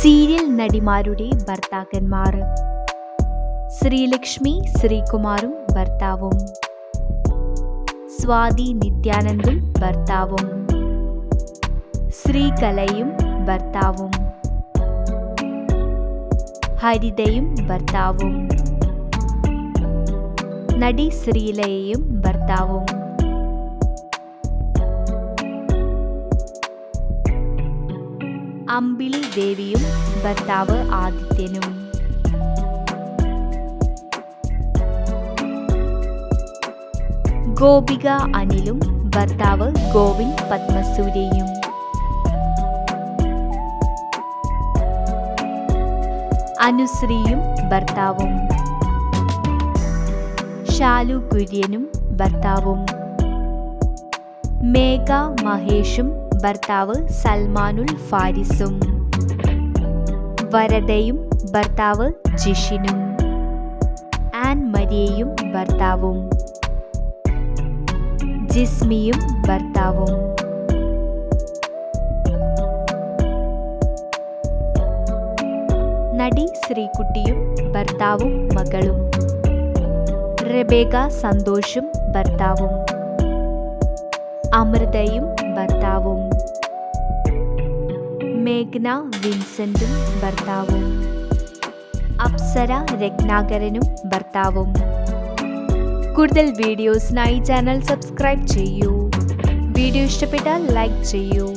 Serial നടിമാരുടെ ഭർത്താക്കന്മാർ. ശ്രീലക്ഷ്മി ശ്രീകുമാറും ഭർത്താവും, സ്വാതി നിത്യാനന്ദും ഭർത്താവും, ശ്രീകലയും ഭർത്താവും, ഹരിതയും ഭർത്താവും, നടി ശ്രീലയയും ഭർത്താവും, അമ്പിളി ദേവിയും ഭർത്താവ് ആദിത്യനും, ഗോപിക അനിലും ഭർത്താവ് ഗോവിന്ദ് പത്മസൂര്യയും, അനുശ്രീയും ഭർത്താവും, ഷാലു കുര്യനും ഭർത്താവും, മേഘ മഹേഷും ഭർത്താവ് സൽമാനുൽ ഫാരിസും, വരദയും ഭർത്താവ് ജിഷിനും, ആൻ മരിയയും ഭർത്താവും, ജിസ്മിയും ഭർത്താവും, നടി ശ്രീകുട്ടിയും ഭർത്താവും മകളും, റെബേക്ക സന്തോഷും ഭർത്താവും, അമൃതയും ഭർത്താവും, മേഘ്ന വിൻസെന്റും ഭർത്താവും, അപ്സര രത്നാകരനും ഭർത്താവും. കൂടുതൽ വീഡിയോസിനായി ചാനൽ സബ്സ്ക്രൈബ് ചെയ്യൂ. വീഡിയോ ഇഷ്ടപ്പെട്ടാൽ ലൈക്ക് ചെയ്യൂ.